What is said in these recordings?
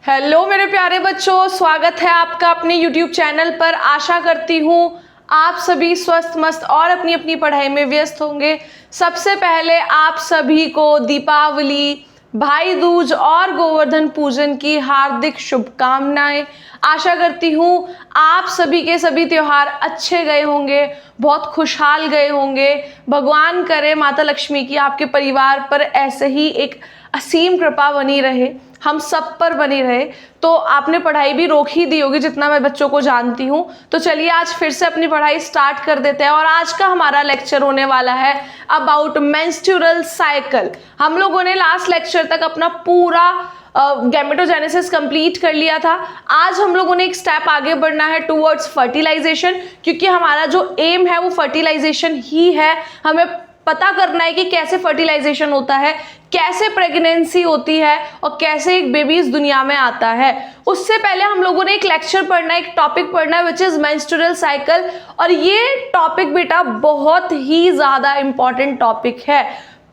Hello मेरे प्यारे बच्चों, स्वागत है आपका अपने YouTube चैनल पर। आशा करती हूँ आप सभी स्वस्थ मस्त और अपनी अपनी पढ़ाई में व्यस्त होंगे। सबसे पहले आप सभी को दीपावली, भाई दूज और गोवर्धन पूजन की हार्दिक शुभकामनाएं। आशा करती हूँ आप सभी के सभी त्योहार अच्छे गए होंगे, बहुत खुशहाल गए होंगे। भगवान करे माता लक्ष्मी की आपके परिवार पर ऐसे ही एक असीम कृपा बनी रहे, हम सब पर बनी रहे। तो आपने पढ़ाई भी रोक ही दी होगी जितना मैं बच्चों को जानती हूँ। तो चलिए आज फिर से अपनी पढ़ाई स्टार्ट कर देते हैं और आज का हमारा लेक्चर होने वाला है अबाउट मेंस्ट्रुअल साइकिल। हम लोगों ने लास्ट लेक्चर तक अपना पूरा गैमेटोजेनेसिस कंप्लीट कर लिया था। आज हम लोगों ने एक स्टेप आगे बढ़ना है टुवर्ड्स फर्टिलाइजेशन, क्योंकि हमारा जो एम है वो फर्टिलाइजेशन ही है। हमें पता करना है कि कैसे फर्टिलाइजेशन होता है, कैसे प्रेगनेंसी होती है और कैसे एक बेबी इस दुनिया में आता है। उससे पहले हम लोगों ने एक लेक्चर पढ़ना है, एक टॉपिक पढ़ना है विच इज मेंस्ट्रुअल साइकिल। और ये टॉपिक बेटा बहुत ही ज्यादा इंपॉर्टेंट टॉपिक है।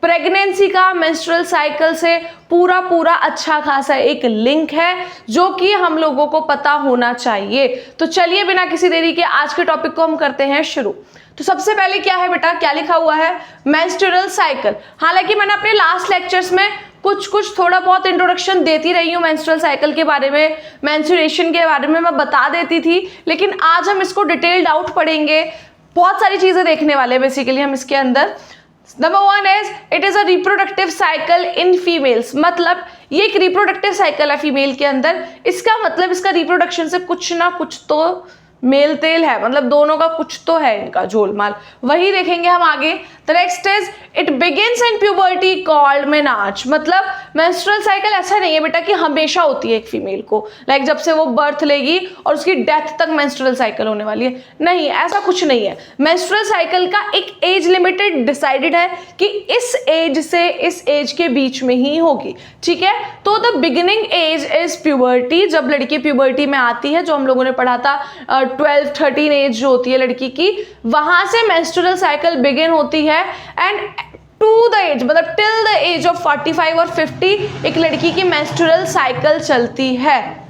प्रेगनेंसी का मेंस्ट्रुअल साइकिल से पूरा अच्छा खासा एक लिंक है जो कि हम लोगों को पता होना चाहिए। तो चलिए बिना किसी देरी के आज के टॉपिक को हम करते हैं शुरू। तो सबसे पहले क्या है बेटा, क्या लिखा हुआ है? Menstrual cycle. हालांकि मैंने अपने लास्ट लेक्चर्स में कुछ थोड़ा बहुत इंट्रोडक्शन देती रही हूँ मेंस्ट्रुअल साइकिल के बारे में, मेंस्ट्रुएशन के बारे में मैं बता देती थी, लेकिन आज हम इसको डिटेल्ड आउट पढ़ेंगे। बहुत सारी चीजें देखने वाले हैं बेसिकली हम इसके अंदर। Number 1 is it is a reproductive cycle in females. मतलब ये एक रिप्रोडक्टिव साइकिल है फीमेल के अंदर। इसका मतलब इसका रिप्रोडक्शन से कुछ ना कुछ तो मेल तेल है, मतलब दोनों का कुछ तो है इनका झोलमाल, वही देखेंगे हम आगे। The next is it begins in puberty called menarche. मतलब मेंस्ट्रुअल साइकिल ऐसा नहीं है बेटा कि हमेशा होती है एक फीमेल को, लाइक जब से वो बर्थ लेगी और उसकी डेथ तक मेंस्ट्रुअल साइकिल होने वाली है, नहीं, ऐसा कुछ नहीं है। मेंस्ट्रुअल साइकिल का एक एज लिमिटेड डिसाइडेड है कि इस एज से इस एज के बीच में ही होगी, ठीक है। तो the beginning age is puberty, जब लड़की प्यूबर्टी में आती है, जो हम लोगों ने पढ़ा था 12-13 एज जो होती है लड़की की, वहां से मेंस्ट्रुअल साइकिल बिगिन होती है। एंड टू द एज, मतलब टिल द एज ऑफ 45 और 50 एक लड़की की मेंस्ट्रुअल साइकिल चलती है।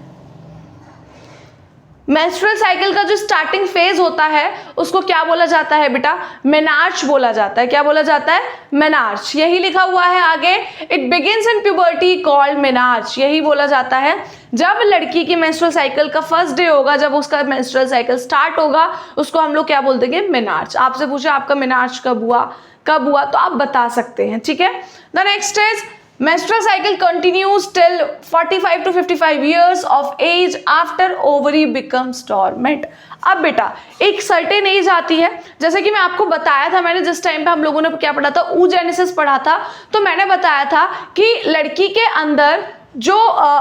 मेंस्ट्रुअल साइकिल का जो स्टार्टिंग फेज होता है उसको क्या बोला जाता है बेटा? मेनार्च बोला जाता है। क्या बोला जाता है? मेनार्च। यही लिखा हुआ है आगे, it begins in puberty called menarche. यही बोला जाता है जब लड़की की मेंस्ट्रुअल साइकिल का फर्स्ट डे होगा, जब उसका मेंस्ट्रुअल साइकिल स्टार्ट होगा, उसको हम लोग क्या बोल देंगे? मेनार्च। आपसे पूछे आपका मेनार्च कब हुआ तो आप बता सकते हैं, ठीक है। The next is menstrual cycle continues till 45 to 55 years of age after ovary becomes dormant। अब बेटा एक सर्टेन एज आती है, जैसे कि मैं आपको बताया था, मैंने जिस टाइम पे हम लोगों ने क्या पढ़ा था, oogenesis पढ़ा था, तो मैंने बताया था कि लड़की के अंदर जो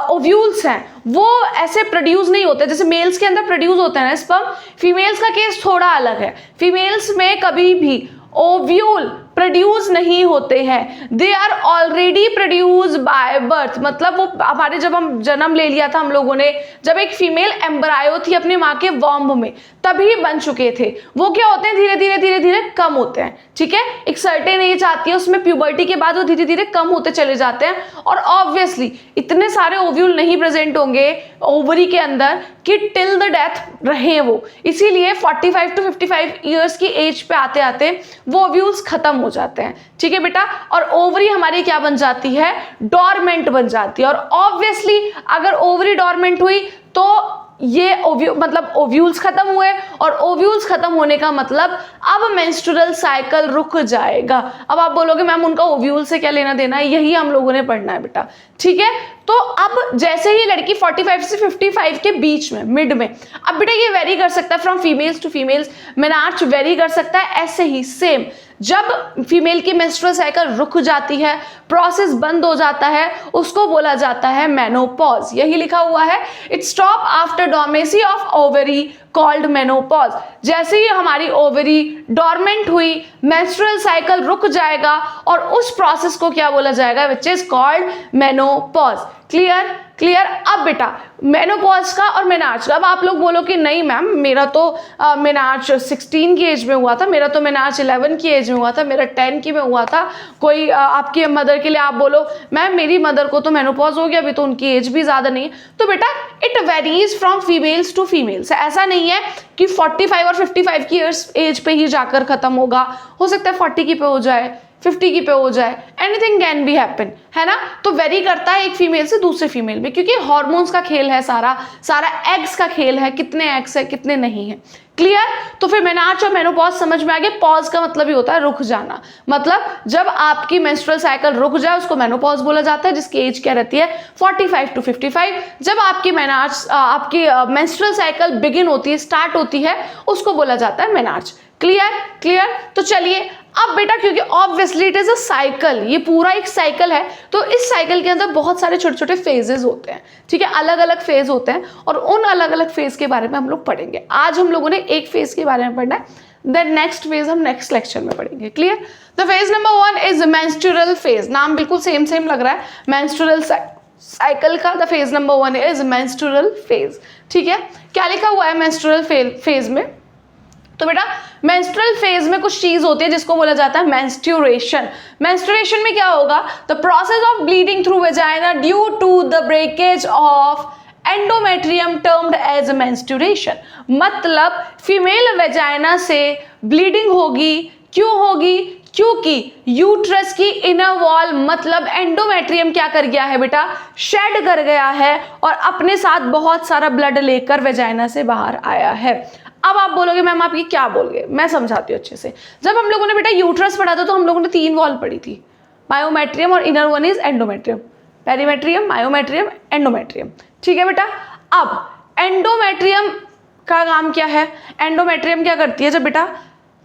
ओव्यूल्स हैं वो ऐसे प्रोड्यूस नहीं होते जैसे मेल्स के अंदर प्रोड्यूस होते हैं ना स्पर्म। फीमेल्स का केस थोड़ा अलग है। फीमेल्स में कभी भी ओव्यूल प्रोड्यूस नहीं होते हैं, they are already produce by birth. मतलब वो हमारे जब हम जन्म ले लिया था हम लोगों ने, जब एक फीमेल एम्ब्रायो थी अपने माँ के वॉम्ब में, तभी बन चुके थे। वो क्या होते हैं, धीरे धीरे कम होते हैं, ठीक है। एक सर्टेन एज आती है, उसमें प्यूबर्टी के बाद वो धीरे धीरे कम होते चले जाते हैं। और ऑब्वियसली इतने सारे ओव्यूल नहीं प्रेजेंट होंगे ओवरी के अंदर कि टिल द डेथ रहे वो, इसीलिए 45 to 55 ईयर्स की एज पे आते आते वो ओव्यूल्स खत्म हो जाते हैं, ठीक है बेटा। और ओवरी हमारी क्या बन जाती है? डोरमेंट बन जाती है। और ऑब्वियसली अगर ओवरी डोरमेंट हुई तो ये ओव्यूल्स खत्म हुए, और ओव्यूल्स खत्म होने का मतलब अब मेंस्ट्रुअल साइकिल रुक जाएगा। अब आप बोलोगे मैम उनका ओव्यूल से क्या लेना देना है? यही हम लोगों ने पढ़ना है बेटा, ठीक है। तो अब जैसे ही लड़की 45 से 55 के बीच में, मिड में, अब बेटा ये वेरी कर सकता है from females to females, menarche vary कर सकता है। ऐसे ही सेम जब फीमेल की मेंस्ट्रुअल साइकिल रुक जाती है, प्रोसेस बंद हो जाता है, उसको बोला जाता है मेनोपॉज। यही लिखा हुआ है, it stop after dormancy of ovary called menopause. जैसे ही हमारी ओवरी डोरमेंट हुई, मेंस्ट्रुअल साइकिल रुक जाएगा और उस प्रोसेस को क्या बोला जाएगा? Which is called menopause. Clear clear. अब बेटा मेनोपॉज का और मेनार्च का, अब आप लोग बोलो कि नहीं मैम मेरा तो मेनार्च 16 की एज में हुआ था, मेरा तो मेनार्च 11 की एज में हुआ था, मेरा 10 की में हुआ था। कोई आपकी मदर के लिए आप बोलो मैम मेरी मदर को तो मेनोपॉज हो गया, अभी तो उनकी एज भी ज़्यादा नहीं है। तो बेटा it varies from females to females, ऐसा नहीं है कि 45 और 55 की एज पे ही जाकर खत्म होगा, हो सकता है 40 की पे हो जाए, 50 की पे हो जाए, एनीथिंग कैन बी हैपन, है ना। तो वेरी करता है एक फीमेल से दूसरे फीमेल में, क्योंकि हार्मोन्स का खेल है, सारा एग्स का खेल है, कितने एग्स है कितने नहीं है। क्लियर। तो फिर मेनार्च और मेनोपॉज समझ में आ गया। पॉज का मतलब ही होता है रुक जाना, मतलब जब आपकी मेंस्ट्रुअल साइकिल रुक जाए उसको मेनोपॉज बोला जाता है, जिसकी एज क्या रहती है 45 टू 55। जब आपकी आपकी मेंस्ट्रुअल साइकिल बिगिन होती है, स्टार्ट होती है, उसको बोला जाता है मेनार्च। Clear clear. तो चलिए अब बेटा, क्योंकि obviously it is a cycle, ये पूरा एक साइकिल है, तो इस साइकिल के अंदर बहुत सारे छोटे छोटे फेजेस होते हैं, ठीक है, अलग अलग फेज होते हैं, और उन अलग अलग फेज के बारे में हम लोग पढ़ेंगे। आज हम लोगों ने एक फेज के बारे में पढ़ना है, देन नेक्स्ट फेज हम नेक्स्ट लेक्चर में पढ़ेंगे। Clear. The phase number 1 is menstrual phase, नाम बिल्कुल सेम लग रहा है, मेंस्ट्रुअल साइकिल का the phase number 1 is menstrual phase. ठीक है, क्या लिखा हुआ है मेंस्ट्रुअल फेज में? तो बेटा मेंस्ट्रुअल फेज में कुछ चीज होती है जिसको बोला जाता है मेंस्ट्रुएशन। मेंस्ट्रुएशन में क्या होगा? The process of bleeding through vagina due to the breakage of endometrium termed as menstruation. मतलब फीमेल वेजाइना से ब्लीडिंग होगी, क्यों होगी? क्योंकि यूट्रस की इनर वॉल मतलब एंडोमेट्रियम क्या कर गया है बेटा? शेड कर गया है, और अपने साथ बहुत सारा ब्लड लेकर वेजाइना से बाहर आया है। अब आप बोलोगे मैम आप ये क्या बोल गए, मैं समझाती हूँ अच्छे से। जब हम लोगों ने बेटा यूट्रस पढ़ा था तो हम लोगों ने 3 वॉल पढ़ी थी, मायोमेट्रियम और inner one is endometrium, perimetrium, myometrium, endometrium. ठीक है बेटा। अब एंडोमेट्रियम का काम क्या है? एंडोमेट्रियम क्या करती है? जब बेटा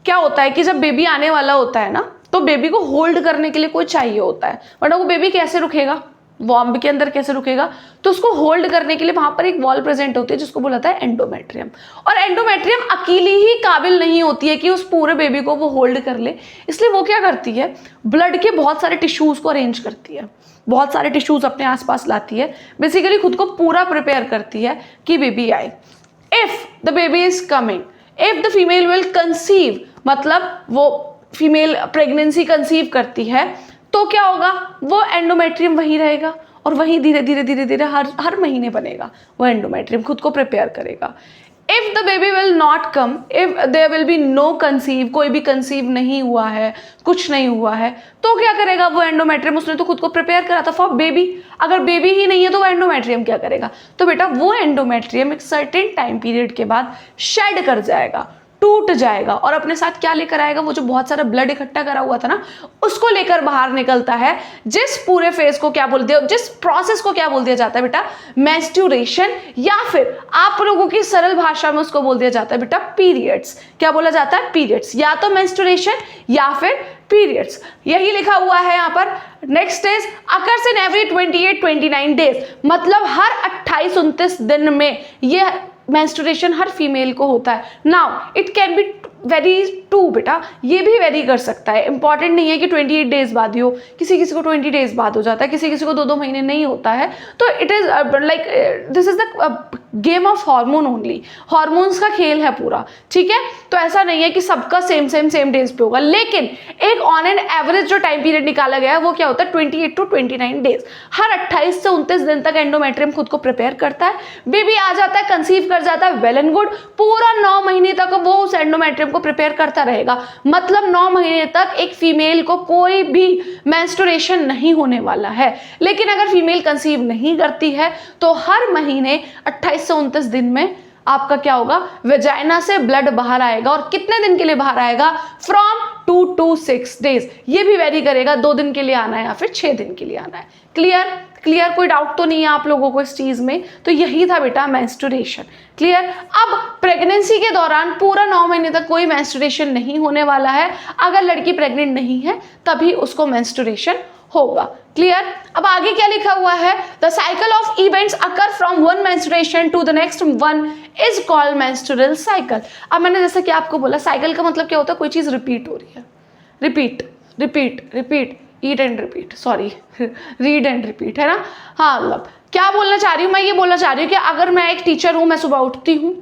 क्या होता है कि जब बेबी आने वाला होता है ना, तो बेबी को होल्ड करने के लिए कोई चाहिए होता है, वरना वो बेबी कैसे रुकेगा, वॉम्ब के अंदर कैसे रुकेगा? तो उसको होल्ड करने के लिए वहां पर एक वॉल प्रेजेंट होती है जिसको बोला जाता है एंडोमेट्रियम। और एंडोमेट्रियम अकेली ही काबिल नहीं होती है कि उस पूरे बेबी को वो होल्ड कर ले, इसलिए वो क्या करती है, ब्लड के बहुत सारे टिश्यूज को अरेंज करती है, बहुत सारे टिश्यूज अपने आसपास लाती है, बेसिकली खुद को पूरा प्रिपेयर करती है कि बेबी आए। If the baby is coming, if the female will conceive, मतलब वो फीमेल प्रेगनेंसी कंसीव करती है, तो क्या होगा? वो एंडोमेट्रियम वहीं रहेगा, और वहीं धीरे धीरे हर महीने बनेगा वो एंडोमेट्रियम, खुद को प्रिपेयर करेगा। If the baby will not come, if there will be no conceive, कोई भी कंसीव नहीं हुआ है, कुछ नहीं हुआ है, तो क्या करेगा वो एंडोमेट्रियम? उसने तो खुद को प्रिपेयर करा था फॉर बेबी, अगर बेबी ही नहीं है तो वो एंडोमेट्रियम क्या करेगा? तो बेटा वो एंडोमेट्रियम एक सर्टेन टाइम पीरियड के बाद शेड कर जाएगा, टूट जाएगा, और अपने साथ क्या लेकर आएगा? वो जो बहुत सारा ब्लड इकट्ठा करा हुआ था ना, उसको लेकर बाहर निकलता है, जिस पूरे फेज को क्या बोल दिया, जिस प्रोसेस को क्या बोल दिया जाता है बेटा? मेंस्ट्रुएशन, या फिर आप लोगों की सरल भाषा में उसको बोल दिया जाता है बेटा पीरियड्स। क्या बोला जाता है? पीरियड्स, या तो मेंस्ट्रुएशन या फिर पीरियड्स, यही लिखा हुआ है यहाँ पर। Next is occurs in every 28-29 days, मतलब हर 28-29 दिन में ये मेंस्ट्रुएशन हर फीमेल को होता है। Now it can be vary too, बेटा ये भी वेरी कर सकता है, इंपॉर्टेंट नहीं है कि 28 डेज बाद ही हो, किसी किसी को 20 डेज बाद हो जाता है, किसी किसी को 2-2 महीने नहीं होता है। तो it is like this is the game of hormone only, hormones का खेल है पूरा। ठीक है, तो ऐसा नहीं है कि सबका सेम डेज पे होगा, लेकिन एक ऑन एन एवरेज जो टाइम पीरियड निकाला गया है वो क्या होता है? 28 to 29 डेज। हर 28 से 29 दिन तक एंडोमेट्रियम खुद को प्रिपेयर करता है, बेबी आ जाता है, कंसीव कर जाता है, वेल एंड गुड, पूरा 9 महीने तक वो उस एंडोमेट्रियम को प्रिपेयर करता रहेगा। मतलब 9 महीने तक एक फीमेल को कोई भी मेंस्ट्रुएशन नहीं होने वाला है। लेकिन अगर फीमेल कंसीव नहीं करती है तो हर महीने 28 से 29 दिन में आपका क्या होगा? वेजाइना से ब्लड बाहर आएगा, और कितने दिन के लिए बाहर आएगा? From 2 to 6 days. ये भी वेरी करेगा, 2 दिन के लिए आना है या फिर 6 दिन के लिए आना है। क्लियर क्लियर, कोई डाउट तो नहीं है आप लोगों को इस चीज में? तो यही था बेटा मेंस्ट्रुएशन। क्लियर। अब प्रेगनेंसी के दौरान पूरा 9 महीने तक कोई मेंस्ट्रुएशन नहीं होने वाला है, अगर लड़की प्रेग्नेंट नहीं है तभी उसको मेंस्ट्रुएशन होगा। क्लियर। अब आगे क्या लिखा हुआ है? The cycle of events occur from one menstruation to the next one is called menstrual cycle. अब मैंने जैसा कि आपको बोला, साइकिल का मतलब क्या होता है? कोई चीज रिपीट हो रही है, repeat repeat repeat, eat and repeat, sorry read and repeat, है ना। हाँ, मतलब क्या बोलना चाह रही हूँ मैं, ये बोलना चाह रही हूँ कि अगर मैं एक टीचर हूँ, मैं सुबह उठती हूँ,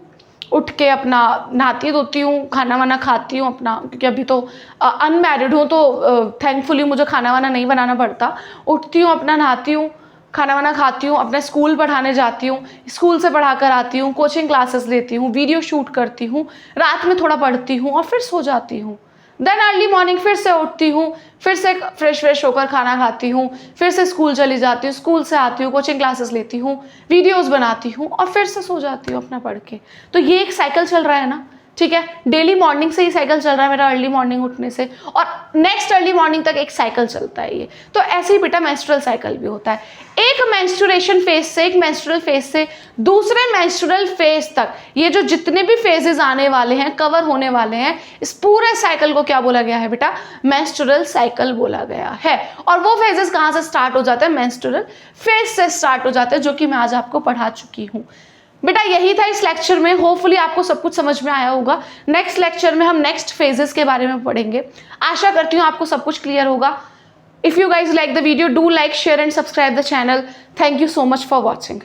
उठ के अपना नहाती धोती हूँ, खाना वाना खाती हूँ अपना, क्योंकि अभी तो अनमैरिड हूँ तो थैंकफुली मुझे खाना वाना नहीं बनाना पड़ता। उठती हूँ, अपना नहाती हूँ, खाना वाना खाती हूँ, अपना स्कूल पढ़ाने जाती हूँ, स्कूल से पढ़ा कर आती हूँ, कोचिंग क्लासेस लेती हूँ, वीडियो शूट करती हूँ, रात में थोड़ा पढ़ती हूँ और फिर सो जाती हूँ। देन अर्ली मॉर्निंग फिर से उठती हूँ, फिर से फ्रेश होकर खाना खाती हूँ, फिर से स्कूल चली जाती हूँ, स्कूल से आती हूँ, कोचिंग क्लासेस लेती हूँ, वीडियोस बनाती हूँ और फिर से सो जाती हूँ अपना पढ़ के। तो ये एक साइकिल चल रहा है ना, ठीक है। डेली मॉर्निंग से ही साइकिल चल रहा है मेरा, अर्ली मॉर्निंग उठने से, और नेक्स्ट अर्ली मॉर्निंग तक एक साइकिल चलता है ये। तो ऐसे ही बेटा मेंस्ट्रुअल साइकिल भी होता है। एक मेंस्ट्रुएशन फेज से, एक मेंस्ट्रुअल फेज से दूसरे मेंस्ट्रुअल फेज तक, ये जो जितने भी फेजेस आने वाले हैं, कवर होने वाले हैं, इस पूरे साइकिल को क्या बोला गया है बेटा, मेंस्ट्रुअल साइकिल बोला गया है। और वो फेजेस कहाँ से स्टार्ट हो जाते हैं, मेंस्ट्रुअल फेज से स्टार्ट हो जाते हैं, जो कि मैं आज आपको पढ़ा चुकी हूँ। बेटा यही था इस लेक्चर में, होपफुली आपको सब कुछ समझ में आया होगा। नेक्स्ट लेक्चर में हम नेक्स्ट फेजेस के बारे में पढ़ेंगे। आशा करती हूँ आपको सब कुछ क्लियर होगा। If you guys like the video, do like, share and subscribe the channel. Thank you so much for watching.